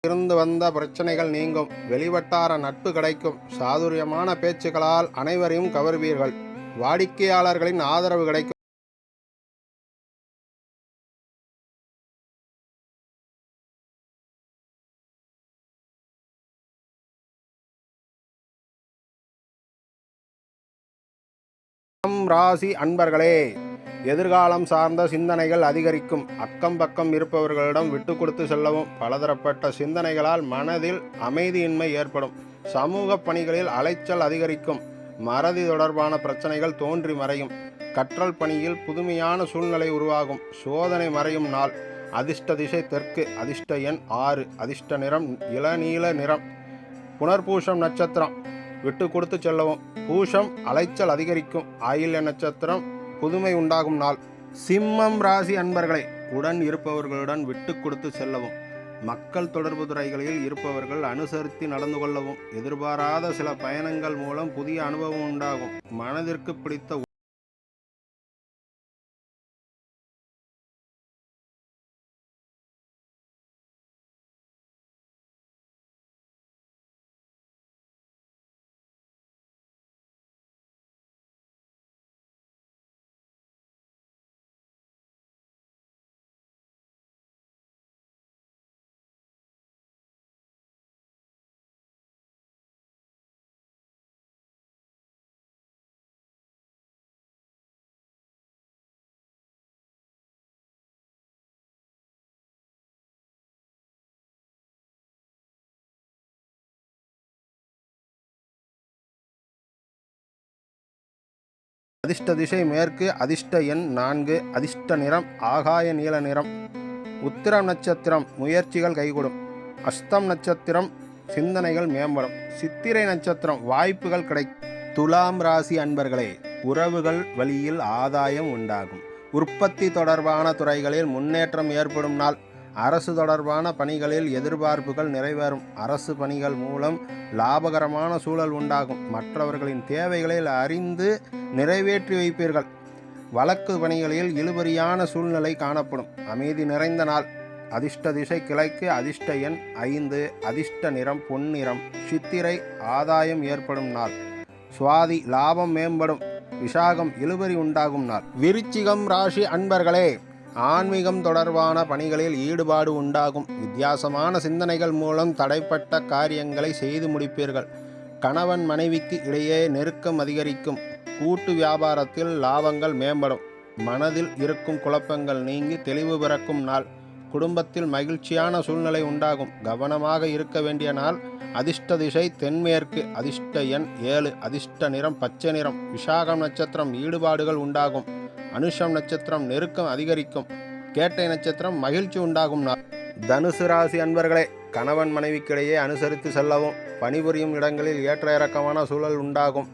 இருந்து வந்த பிரச்சனைகள் நீங்கும். வெளிவட்டார நட்பு கிடைக்கும். சாதுரியமான பேச்சுக்களால் அனைவரையும் கவர்வீர்கள். வாடிக்கையாளர்களின் ஆதரவு கிடைக்கும். ராசி அன்பர்களே, எதிர்காலம் சார்ந்த சிந்தனைகள் அதிகரிக்கும். அக்கம் பக்கம் இருப்பவர்களிடம் விட்டு கொடுத்து செல்லவும். பலதரப்பட்ட சிந்தனைகளால் மனதில் அமைதியின்மை ஏற்படும். சமூக பணிகளில் அலைச்சல் அதிகரிக்கும். மறதி தொடர்பான பிரச்சனைகள் தோன்றி மறையும். கற்றல் பணியில் புதுமையான சூழ்நிலை உருவாகும். சோதனை மறையும் நாள். அதிர்ஷ்ட திசை தெற்கு. அதிர்ஷ்ட எண் 6. அதிர்ஷ்ட நிறம் இளநீல நிறம். புனர்பூசம் நட்சத்திரம் விட்டு கொடுத்து செல்லவும். பூஷம் அலைச்சல் அதிகரிக்கும். ஆயில்ய நட்சத்திரம் புதுமை உண்டாகும் நாள். சிம்மம் ராசி அன்பர்களை, உடன் இருப்பவர்களுடன் விட்டு கொடுத்து செல்லவும். மக்கள் தொடர்பு துறைகளில் இருப்பவர்கள் அனுசரித்து நடந்து கொள்ளவும். எதிர்பாராத சில பயணங்கள் மூலம் புதிய அனுபவம் உண்டாகும். மனதிற்கு பிடித்த அதிர்ஷ்ட திசை மேற்கு. அதிர்ஷ்ட எண் 4. அதிர்ஷ்ட நிறம் ஆகாய நீல நிறம். உத்திரம் நட்சத்திரம் முயற்சிகள் கைகூடும். அஸ்தம் நட்சத்திரம் சிந்தனைகள் மேம்படும். சித்திரை நட்சத்திரம் வாய்ப்புகள் கிடைக்கும். துலாம் ராசி அன்பர்களே, உறவுகள் வழியில் ஆதாயம் உண்டாகும். உற்பத்தி தொடர்பான துறைகளில் முன்னேற்றம் ஏற்படும் நாள். அரசு தொடர்பான பணிகளில் எதிர்பார்ப்புகள் நிறைவேறும். அரசு பணிகள் மூலம் லாபகரமான சூழல் உண்டாகும். மற்றவர்களின் தேவைகளை அறிந்து நிறைவேற்றி வைப்பீர்கள். வழக்கு பணிகளில் இழுபறியான சூழ்நிலை காணப்படும். அமைதி நிறைந்த நாள். அதிர்ஷ்ட திசை கிழக்கு. அதிர்ஷ்ட எண் 5. அதிர்ஷ்ட நிறம் பொன்னிறம். சித்திரை ஆதாயம் ஏற்படும் நாள். சுவாதி லாபம் மேம்படும். விசாகம் இழுபறி உண்டாகும் நாள். விருச்சிகம் ராசி அன்பர்களே, ஆன்மீகம் தொடர்பான பணிகளில் ஈடுபாடு உண்டாகும். வித்தியாசமான சிந்தனைகள் மூலம் தடைப்பட்ட காரியங்களை செய்து முடிப்பீர்கள். கணவன் மனைவிக்கு இடையே நெருக்கம் அதிகரிக்கும். கூட்டு வியாபாரத்தில் லாபங்கள் மேம்படும். மனதில் இருக்கும் குழப்பங்கள் நீங்கி தெளிவு பிறக்கும் நாள். குடும்பத்தில் மகிழ்ச்சியான சூழ்நிலை உண்டாகும். கவனமாக இருக்க வேண்டிய நாள். அதிர்ஷ்ட திசை தென்மேற்கு. அதிர்ஷ்ட எண் 7. அதிர்ஷ்ட நிறம் பச்சை நிறம். விசாகம் நட்சத்திரம் ஈடுபாடுகள் உண்டாகும். அனுஷம் நட்சத்திரம் நெருக்கம் அதிகரிக்கும். கேட்டை நட்சத்திரம் மகிழ்ச்சி உண்டாகும் நாள். தனுசு ராசி அன்பர்களே, கணவன் மனைவிக்கிடையே அனுசரித்து செல்லவும். பணிபுரியும் இடங்களில் ஏற்ற இறக்கமான சூழல் உண்டாகும்.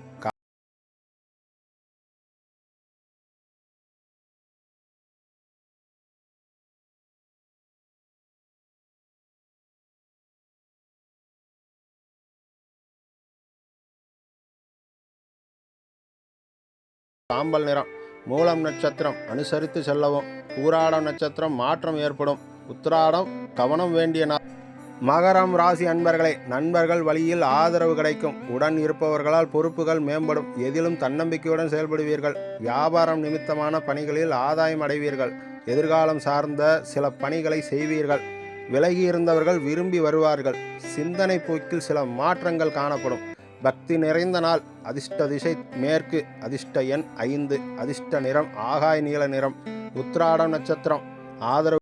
சாம்பல் நிறம். மூலம் நட்சத்திரம் அனுசரித்து செல்லவும். பூராடம் நட்சத்திரம் மாற்றம் ஏற்படும். உத்திராடம் கவனம் வேண்டிய நாள். மகரம் ராசி அன்பர்களே, நண்பர்கள் வழியில் ஆதரவு கிடைக்கும். உடன் இருப்பவர்களால் பொறுப்புகள் மேம்படும். எதிலும் தன்னம்பிக்கையுடன் செயல்படுவீர்கள். வியாபாரம் நிமித்தமான பணிகளில் ஆதாயம் அடைவீர்கள். எதிர்காலம் சார்ந்த சில பணிகளை செய்வீர்கள். விலகி இருந்தவர்கள் விரும்பி வருவார்கள். சிந்தனை போக்கில் சில மாற்றங்கள் காணப்படும். பக்தி நிறைந்த நாள். அதிர்ஷ்ட திசை மேற்கு. அதிர்ஷ்ட எண் 5. அதிர்ஷ்ட நிறம் ஆகாய நீல நிறம். உத்திராடம் நட்சத்திரம் ஆதரவு.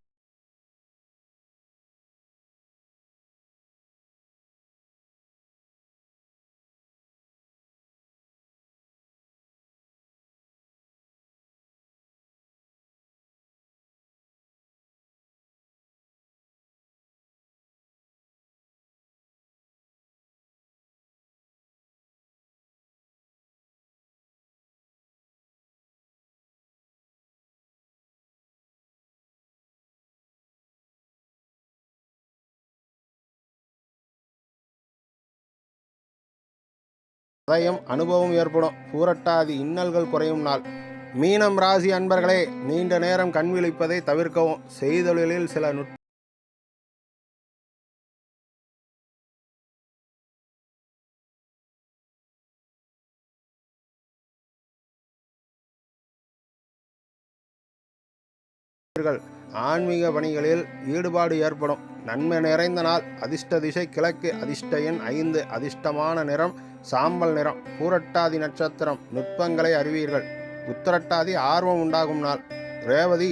சதயம் அனுபவம் ஏற்படும். பூரட்டாதி இன்னல்கள் குறையும் நாள். மீனம் ராசி அன்பர்களே, நீண்ட நேரம் கண் விழிப்பதை தவிர்க்கவும். செய்தொழிலில் சில ஆன்மீக பணிகளில் ஈடுபாடு ஏற்படும். நன்மை நிறைந்த நாள். அதிர்ஷ்ட திசை கிழக்கு. அதிர்ஷ்ட எண் 5. அதிர்ஷ்டமான நிறம் சாம்பல் நிறம். பூரட்டாதி நட்சத்திரம் நுட்பங்களை அறிவீர்கள். உத்திரட்டாதி ஆர்வம் உண்டாகும் நாள். ரேவதி